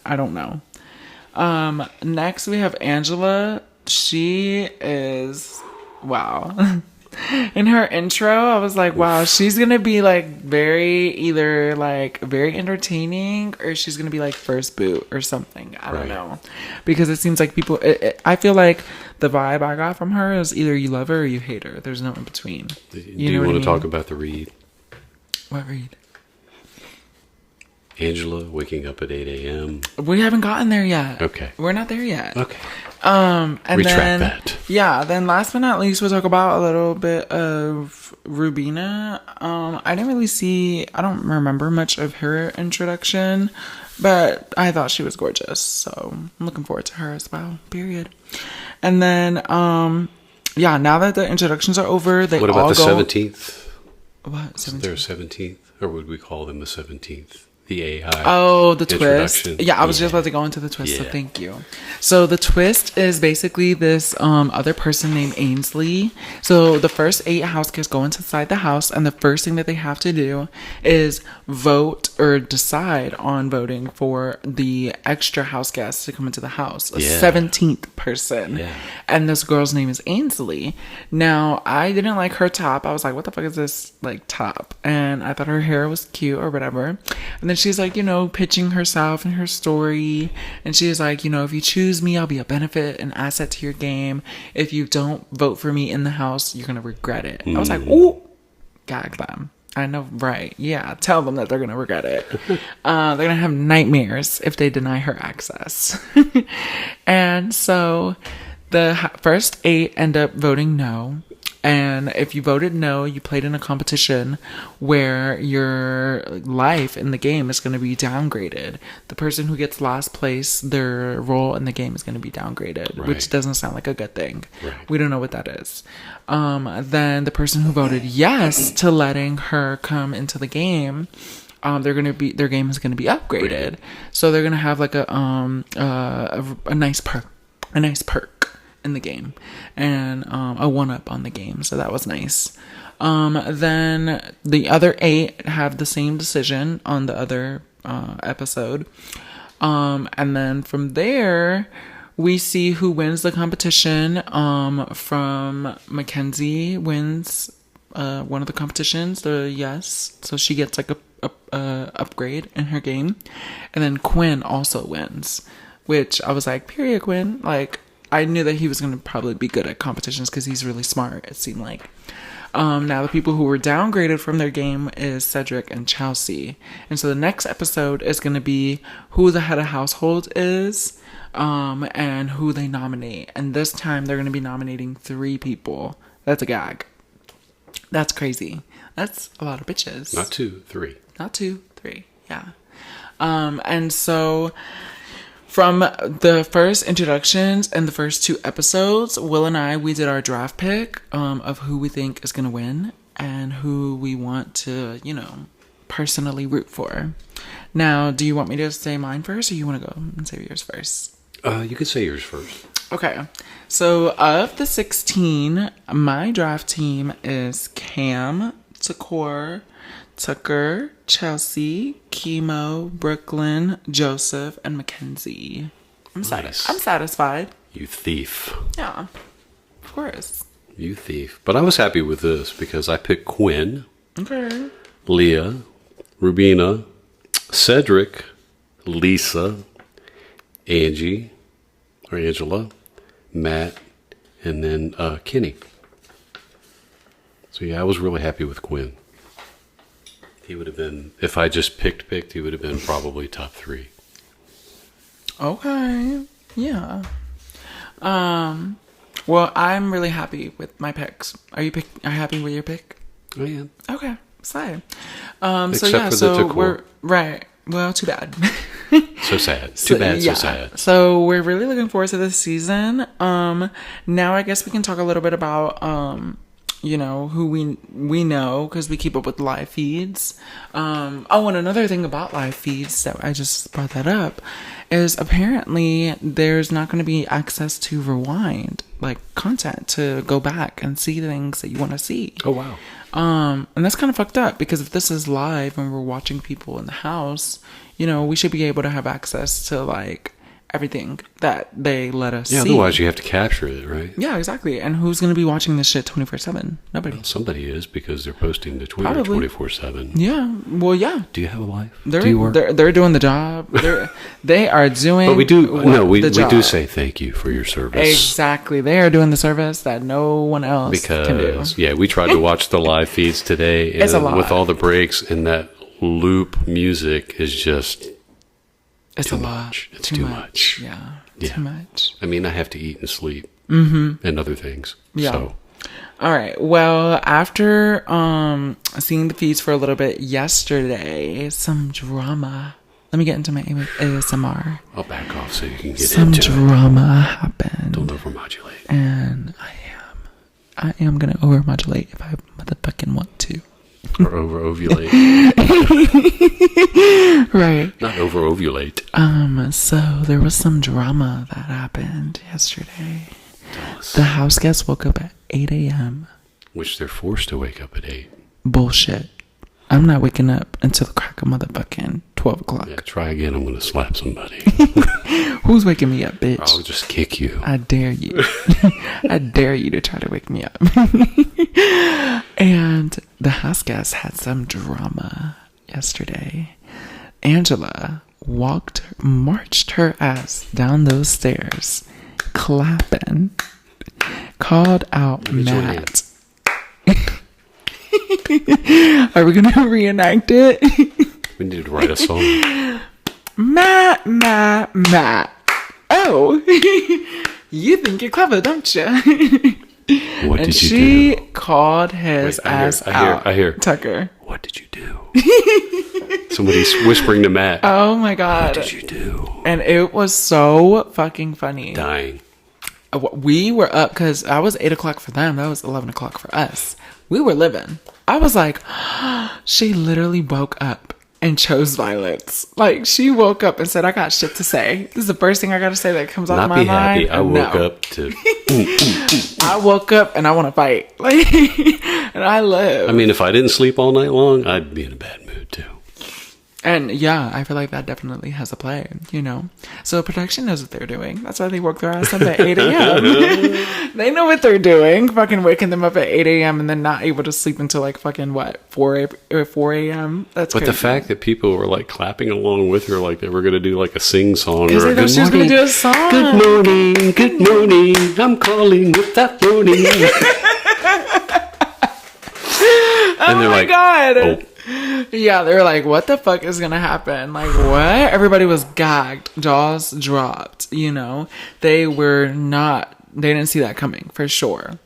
I don't know. Next we have Angela. She is, wow. In her intro, I was like, wow, she's gonna be like either very entertaining, or she's gonna be like first boot or something. I don't know, because it seems like people, I feel like the vibe I got from her is either you love her or you hate her. There's no in between. Do you want to talk about the read? What read? Angela waking up at 8 a.m. We haven't gotten there yet. Okay. We're not there yet. Okay. And Retract then, that. Yeah, then last but not least, we'll talk about a little bit of Rubina. I don't remember much of her introduction, but I thought she was gorgeous, so I'm looking forward to her as well, period. And then, yeah, now that the introductions are over, they all go... What about the 17th? What? 17th? Isn't there a 17th? Or would we call them the 17th? The AI. Oh, the twist. Yeah, I was just about to go into the twist, so thank you. So the twist is basically this other person named Ainsley. So the first 8 house guests go inside the house, and the first thing that they have to do is vote or decide on voting for the extra house guests to come into the house. A 17th person. Yeah. And this girl's name is Ainsley. Now, I didn't like her top. I was like, what the fuck is this like top? And I thought her hair was cute or whatever. And then she's like, pitching herself and her story. And she's like, if you choose me, I'll be a benefit and asset to your game. If you don't vote for me in the house, you're going to regret it. I was like, ooh, gag them. I know, right. Yeah, tell them that they're going to regret it. They're going to have nightmares if they deny her access. And so the first 8 end up voting no. And if you voted no, you played in a competition where your life in the game is going to be downgraded. The person who gets last place, their role in the game is going to be downgraded, which doesn't sound like a good thing. Right. We don't know what that is. Then the person who voted yes to letting her come into the game, their game is going to be upgraded. Right. So they're going to have like a nice perk in the game, and a 1-up on the game, so that was nice. Then the other 8 have the same decision on the other episode, and then from there we see who wins the competition. From Mackenzie wins one of the competitions, so she gets like a upgrade in her game, and then Quinn also wins, which I was like, period, Quinn. Like, I knew that he was going to probably be good at competitions because he's really smart, it seemed like. Now, the people who were downgraded from their game is Cedric and Chelsea. And so the next episode is going to be who the head of household is, and who they nominate. And this time they're going to be nominating 3 people. That's a gag. That's crazy. That's a lot of bitches. Not 2, 3. Not 2, 3. Yeah. And so... from the first introductions and the first 2 episodes, Will and we did our draft pick of who we think is going to win and who we want to, personally root for. Now, do you want me to say mine first, or you want to go and say yours first? You can say yours first. Okay. So, of the 16, my draft team is Cam, Takor, Tucker, Chelsea, Chemo, Brooklyn, Joseph, and Mackenzie. I'm satisfied. You thief. Yeah, of course. You thief. But I was happy with this because I picked Quinn, okay, Leah, Rubina, Cedric, Lisa, Angie, or Angela, Matt, and then Kenny. So yeah, I was really happy with Quinn. He would have been, if I just picked, he would have been probably top 3. Okay. Yeah. Well, I'm really happy with my picks. Are you happy with your pick? I am. Okay. Excited. Except for the we're right. Well, too bad. So sad. Too bad, yeah. So sad. So we're really looking forward to this season. Now I guess we can talk a little bit about you know, who we know because we keep up with live feeds. And another thing about live feeds that I just brought that up is apparently there's not going to be access to rewind, like content to go back and see things that you want to see. Oh, wow. And that's kind of fucked up because if this is live and we're watching people in the house, you know, we should be able to have access to like everything that they let us see. Otherwise you have to capture it, right? Yeah, exactly. And who's going to be watching this shit 24/7? Nobody. Well, somebody is because they're posting to Twitter 24/7. Yeah. Well, yeah. Do you have a life? Do you work? They're doing the job. They are doing. But we do job. say thank you for your service. Exactly. They are doing the service that no one else can do. Yeah, we tried to watch the live feeds today, and It's a lot. with all the breaks and that loop music is just. It's too a lot. Much. It's too much. Yeah. Yeah. Too much. I mean, I have to eat and sleep and other things. Yeah. So. All right. Well, after seeing the feeds for a little bit yesterday, some drama. Let me get into my ASMR. I'll back off so you can get some into drama happened. Don't overmodulate. And I am gonna overmodulate if I motherfucking want to. Or over-ovulate. Right. Not over-ovulate. So there was some drama that happened yesterday. The house guests woke up at 8 a.m. Which they're forced to wake up at 8. Bullshit. I'm not waking up until the crack of motherfucking 12 o'clock. Yeah, try again. I'm going to slap somebody. Who's waking me up, bitch? I'll just kick you. I dare you. I dare you to try to wake me up. And the house guests had some drama yesterday. Angela marched her ass down those stairs, clapping, called out Matt. Are we going to reenact it? We need to write a song. Matt. Oh, you think you're clever, don't you? What did you do? She called his ass out. I hear. Tucker. What did you do? Somebody's whispering to Matt. Oh my God. What did you do? And it was so fucking funny. Dying. We were up because I was 8 o'clock for them. That was 11 o'clock for us. We were living. I was like, she literally woke up and chose violence. Like, she woke up and said, I got shit to say. This is the first thing I got to say that comes off my mind. Not be happy. I woke up to... I woke up and I want to fight. Like, and I live. I mean, if I didn't sleep all night long, I'd be in a bad mood too. And yeah, I feel like that definitely has a play, you know. So production knows what they're doing. That's why they woke their ass up at 8 a.m. They know what they're doing. Fucking waking them up at 8 a.m. and then not able to sleep until like fucking what, 4 a.m. That's But crazy. the fact that people were like clapping along with her, like they were going to do like a sing song or they thought she was going to do a song. Good morning, I'm calling with that morning. And they're like, God. oh. Yeah, they were like, what the fuck is gonna happen? Like, what? Everybody was gagged, jaws dropped, you know? They didn't see that coming, for sure.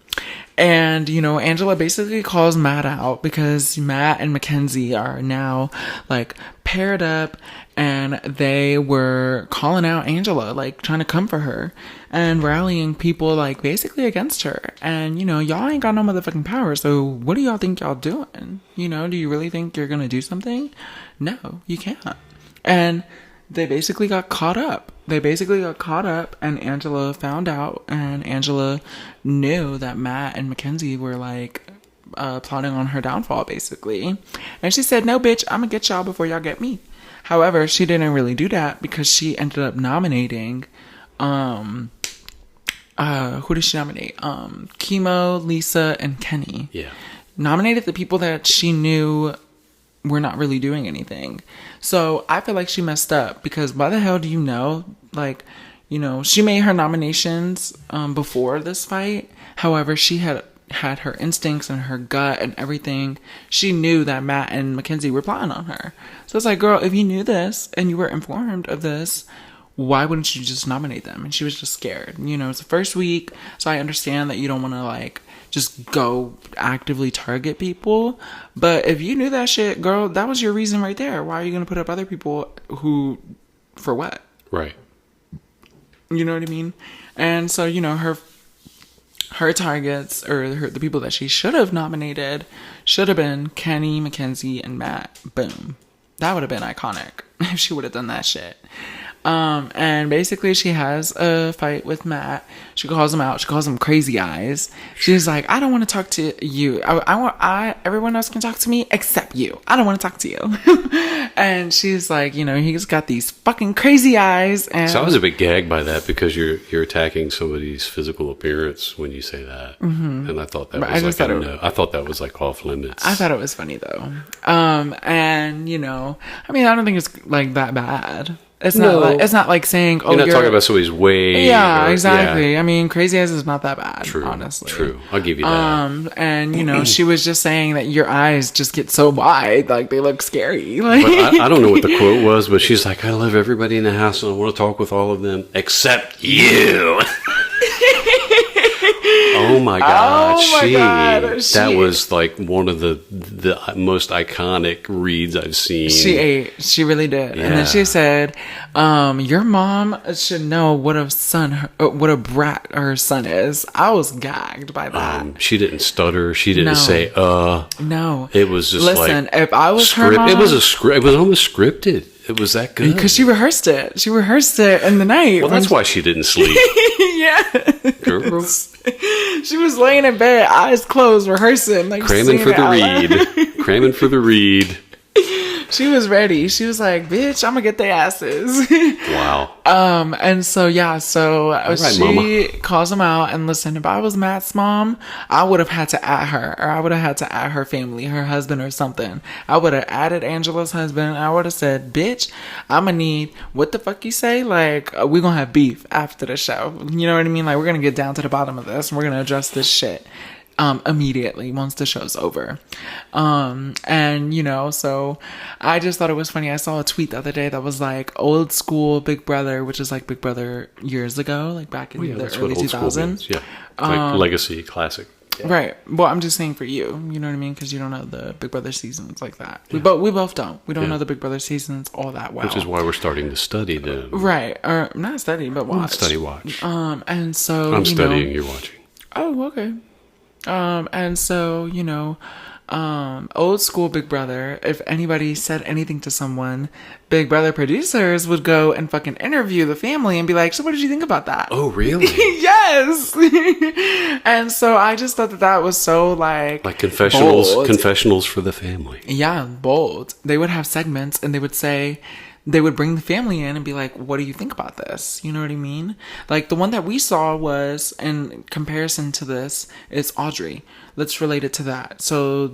And, you know, Angela basically calls Matt out because Matt and Mackenzie are now, like, paired up, and they were calling out Angela, like, trying to come for her and rallying people, like, basically against her. And, you know, y'all ain't got no motherfucking power, so what do y'all think y'all doing? You know, do you really think you're gonna do something? No, you can't. And they basically got caught up. And Angela found out, and Angela knew that Matt and Mackenzie were like plotting on her downfall, basically. And she said, no, bitch, I'm gonna get y'all before y'all get me. However, she didn't really do that because she ended up nominating who did she nominate? Chemo, Lisa, and Kenny. Yeah. Nominated the people that she knew were not really doing anything. So I feel like she messed up because why the hell do you know? Like, you know, she made her nominations before this fight. However, she had her instincts and her gut and everything. She knew that Matt and Mackenzie were plotting on her. So it's like, girl, if you knew this and you were informed of this, why wouldn't you just nominate them? And she was just scared. You know, it's the first week, so I understand that you don't want to, like, just go actively target people. But if you knew that shit, girl, that was your reason right there. Why are you going to put up other people for what? Right. You know what I mean? And so, you know, her targets, or the people that she should have nominated, should have been Kenny, Mackenzie, and Matt. Boom. That would have been iconic if she would have done that shit. And basically she has a fight with Matt. She calls him out. She calls him crazy eyes. She's like, I don't want to talk to you. Everyone else can talk to me except you. I don't want to talk to you. And she's like, he's got these fucking crazy eyes. And so I was a bit gagged by that, because you're attacking somebody's physical appearance when you say that. Mm-hmm. And I thought that I thought that was like off limits. I thought it was funny though. And I don't think it's like that bad. It's not like saying, oh, you're not talking about somebody's weight. Yeah, exactly. Yeah. I mean, crazy eyes is not that bad, honestly. True. I'll give you that. And, she was just saying that your eyes just get so wide, like they look scary. Like, but I don't know what the quote was, but she's like, I love everybody in the house and I want to talk with all of them except you. Oh my God, that was like one of the most iconic reads I've seen. She really did. Yeah. And then she said, your mom should know what a brat her son is. I was gagged by that. She didn't stutter. She didn't say, No. It was just if I was her mom, it was almost scripted. It was that good. Because she rehearsed it. She rehearsed it in the night. Well, that's why she didn't sleep. Yeah. Girl. She was laying in bed, eyes closed, rehearsing. Like, cramming for the read. She was ready. She was like, bitch, I'm gonna get their asses. Wow. And so, she calls him out. And listen, if I was Matt's mom, I would have had to add her. Or I would have had to add her family, her husband or something. I would have added Angela's husband. I would have said, bitch, I'm gonna need, what the fuck you say? Like, we're gonna have beef after the show. You know what I mean? Like, we're gonna get down to the bottom of this. And we're gonna address this shit. Immediately once the show's over. So I just thought it was funny. I saw a tweet the other day that was like old school Big Brother, which is like Big Brother years ago, like back in the early 2000s. Yeah. Like legacy classic. Yeah. Right. Well, I'm just saying for you know what I mean? Because you don't know the Big Brother seasons like that. Yeah. We both don't. We don't know the Big Brother seasons all that well. Which is why we're starting to study them. Right. Or not study, but watch. Watch. And so I'm studying, you're watching. Oh, okay. Old school Big Brother, if anybody said anything to someone, Big Brother producers would go and fucking interview the family and be like, so what did you think about that? Oh, really? Yes. And so I just thought that was so like confessionals for the family. Yeah, bold. They would have segments and they would bring the family in and be like, what do you think about this? You know what I mean? Like the one that we saw was, in comparison to this, is Audrey. Let's relate it to that. So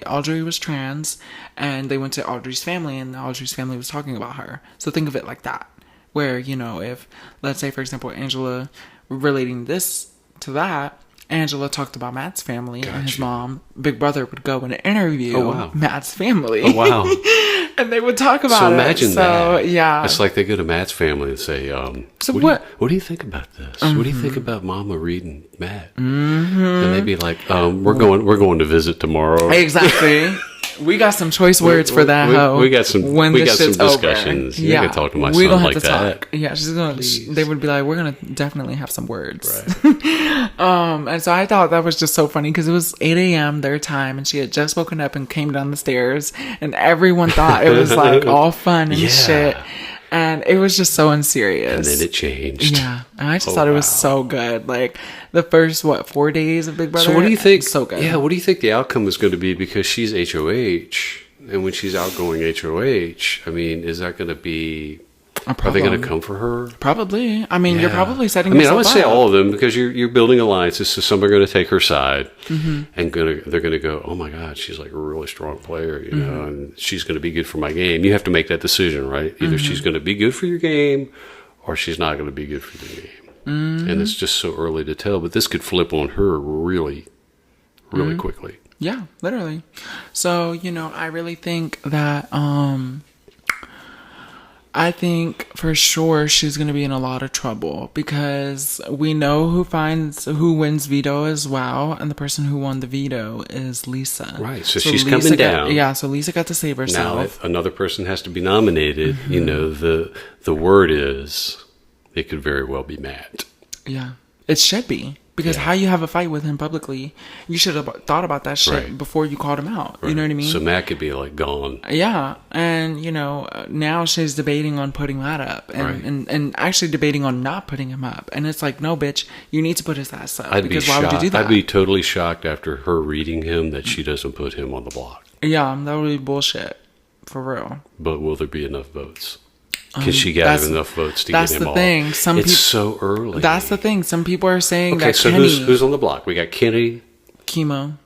Audrey was trans and they went to Audrey's family and Audrey's family was talking about her. So think of it like that. Where, if, let's say, for example, Angela relating this to that, Angela talked about Matt's family and his mom. Big Brother would go and interview Matt's family. Oh, wow. And they would talk about it. So imagine that. Yeah. It's like they go to Matt's family and say, what do you think about this? Mm-hmm. What do you think about Mama reading Matt? Mm-hmm. And they'd be like, we're going to visit tomorrow. Exactly. We got some choice words for that hoe. We got some discussions. Yeah. You can talk to my son like that. Talk. Yeah, they would be like, we're gonna definitely have some words. Right. And so I thought that was just so funny because it was 8 a.m. their time and she had just woken up and came down the stairs and everyone thought it was like all fun and shit. And it was just so unserious. And then it changed. Yeah. And I just thought it was so good. Like, the first, 4 days of Big Brother? So what do you think? So good. Yeah, what do you think the outcome is going to be? Because she's HOH, and when she's outgoing HOH, I mean, is that going to be... Are they going to come for her? Probably. I mean, you're probably setting yourself up. I would say all of them because you're building alliances, so some are going to take her side, and they're going to go, oh my God, she's like a really strong player, you know, and she's going to be good for my game. You have to make that decision, right? Either she's going to be good for your game, or she's not going to be good for your game. And it's just so early to tell, but this could flip on her really, really quickly. Yeah, literally. So, I really think that, I think for sure she's going to be in a lot of trouble because we know who wins veto as well. And the person who won the veto is Lisa. Right. So she's coming down. So Lisa got to save herself. Now, if another person has to be nominated, the word is it could very well be Matt. Yeah. It should be. Because how you have a fight with him publicly, you should have thought about that shit before you called him out. Right. You know what I mean? So Matt could be like gone. Yeah. And, now she's debating on putting Matt up and actually debating on not putting him up. And it's like, no, bitch, you need to put his ass up. Because why would you do that? I'd be totally shocked after her reading him that she doesn't put him on the block. Yeah, that would be bullshit. For real. But will there be enough votes? Because she got enough votes to get him off. That's the thing. It's so early. That's the thing. Some people are saying that so Kenny... who's on the block? We got Kenny. Chemo.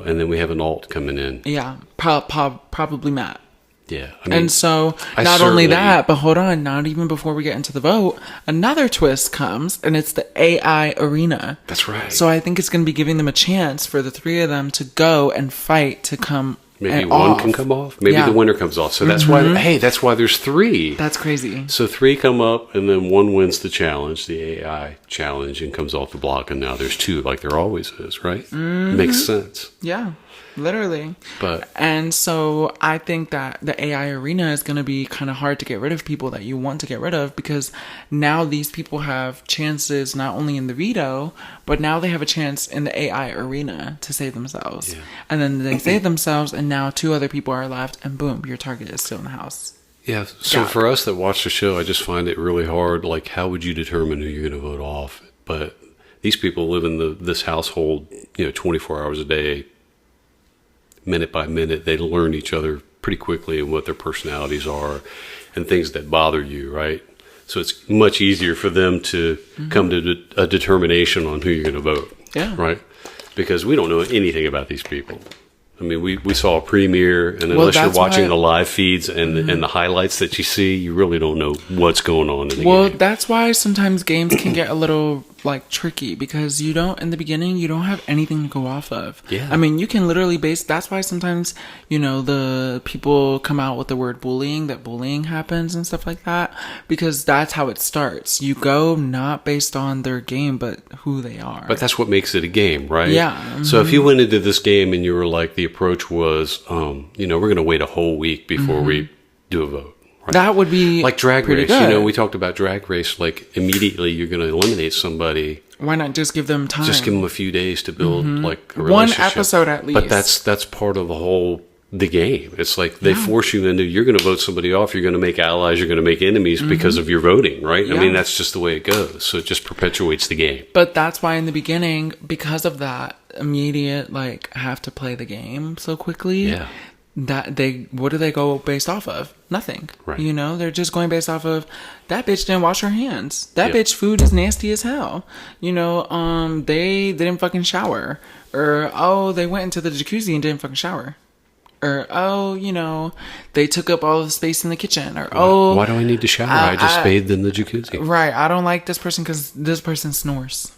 And then we have an alt coming in. Yeah. Probably Matt. Yeah. And so, not only that, but hold on. Not even before we get into the vote, another twist comes, and it's the AI arena. That's right. So I think it's going to be giving them a chance for the three of them to go and fight to come Maybe one can come off. Maybe the winner comes off. So that's why, that's why there's 3. That's crazy. So 3 come up, and then one wins the challenge, the AI challenge, and comes off the block. And now there's 2, like there always is, right? Makes sense. Yeah, literally. But and so I think that the AI arena is going to be kind of hard to get rid of people that you want to get rid of, because now these people have chances not only in the veto, but now they have a chance in the AI arena to save themselves. Yeah. And then they save themselves, and now 2 other people are left, and boom, your target is still in the house. Yeah. So for us that watch the show, I just find it really hard. Like, how would you determine who you're going to vote off? But these people live in this household, 24 hours a day, minute by minute. They learn each other pretty quickly and what their personalities are and things that bother you, right? So it's much easier for them to come to a determination on who you're going to vote. Yeah. Right? Because we don't know anything about these people. I mean, we saw a premiere, and unless you're watching the live feeds and the highlights that you see, you really don't know what's going on in the game. Well, that's why sometimes games can get a little tricky, because in the beginning you don't have anything to go off of. Yeah. I mean, you can literally that's why sometimes, the people come out with the word bullying, that bullying happens and stuff like that, because that's how it starts. You go not based on their game, but who they are. But that's what makes it a game, right? Yeah. So if you went into this game and you were like, the approach was, we're going to wait a whole week before we do a vote. Right? That would be like Drag Race. Good. We talked about Drag Race. Like, immediately you're going to eliminate somebody. Why not just give them time? Just give them a few days to build like a relationship. One episode at least. But that's part of the game. It's like they force you into, you're going to vote somebody off. You're going to make allies. You're going to make enemies because of your voting, right? Yeah. I mean, that's just the way it goes. So it just perpetuates the game. But that's why in the beginning, because of that immediate have to play the game so quickly. Yeah. What do they go based off of? Nothing. Right. They're just going based off of, that bitch didn't wash her hands. That bitch food is nasty as hell. They didn't fucking shower. Or, they went into the jacuzzi and didn't fucking shower. Or, they took up all the space in the kitchen. Or, why do I need to shower? I just bathed in the jacuzzi. Right. I don't like this person because this person snores.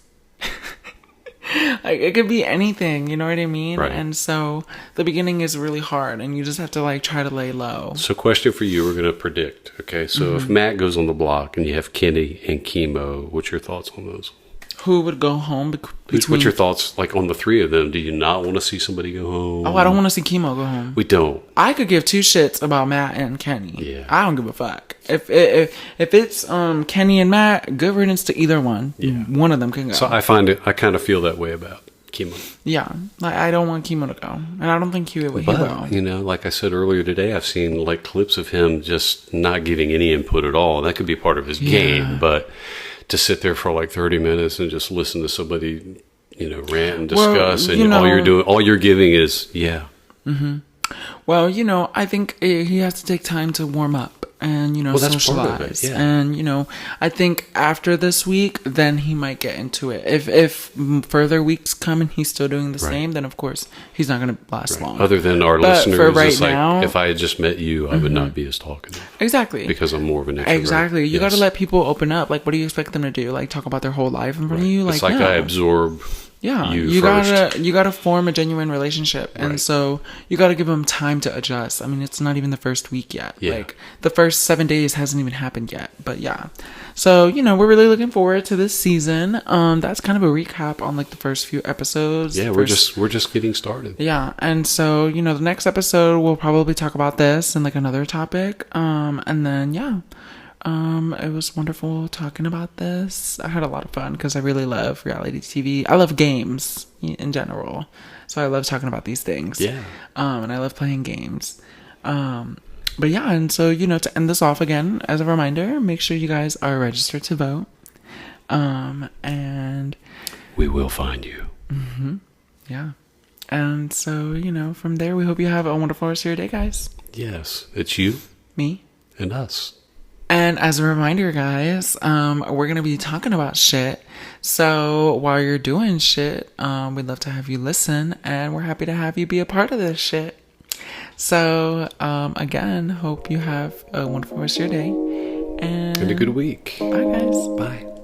It could be anything, you know what I mean? Right. And so the beginning is really hard, and you just have to try to lay low. So question for you, we're going to predict, okay? So if Matt goes on the block and you have Kenny and Chemo, what's your thoughts on those? Who would go home? What's your thoughts on the 3 of them? Do you not want to see somebody go home? Oh, I don't want to see Chemo go home. We don't. I could give 2 shits about Matt and Kenny. Yeah. I don't give a fuck. If it's Kenny and Matt, good riddance to either one. Yeah. One of them can go. So I kind of feel that way about Chemo. Yeah. I don't want Chemo to go. And I don't think he will. Like I said earlier today, I've seen clips of him just not giving any input at all. That could be part of his game, but to sit there for 30 minutes and just listen to somebody, rant and discuss, and all you're giving is, Well, I think he has to take time to warm up and, socialize. Yeah. And, I think after this week, then he might get into it. If further weeks come and he's still doing the same, then of course he's not going to last long. Other than our listeners, for right now, if I had just met you, I would not be as talkative. Exactly. Because I'm more of an extrovert. Exactly. You got to let people open up. What do you expect them to do? Talk about their whole life in front of you? It's I absorb. Yeah, you gotta form a genuine relationship, and so you gotta give them time to adjust. I mean, it's not even the first week yet. Yeah. The first 7 days hasn't even happened yet. But yeah, so we're really looking forward to this season. That's kind of a recap on the first few episodes. Yeah, we're just getting started. Yeah, and so the next episode we'll probably talk about this and another topic. And then It was wonderful talking about this. I had a lot of fun because I really love reality TV. I love games in general, so I love talking about these things. Yeah. And I love playing games. But yeah, and so, to end this off again, as a reminder, make sure you guys are registered to vote. And we will find you. Yeah. And so, from there, we hope you have a wonderful rest of your day, guys. Yes, it's you, me, and us. And as a reminder, guys, we're going to be talking about shit. So while you're doing shit, we'd love to have you listen, and we're happy to have you be a part of this shit. So, again, hope you have a wonderful rest of your day. And a good week. Bye, guys. Bye.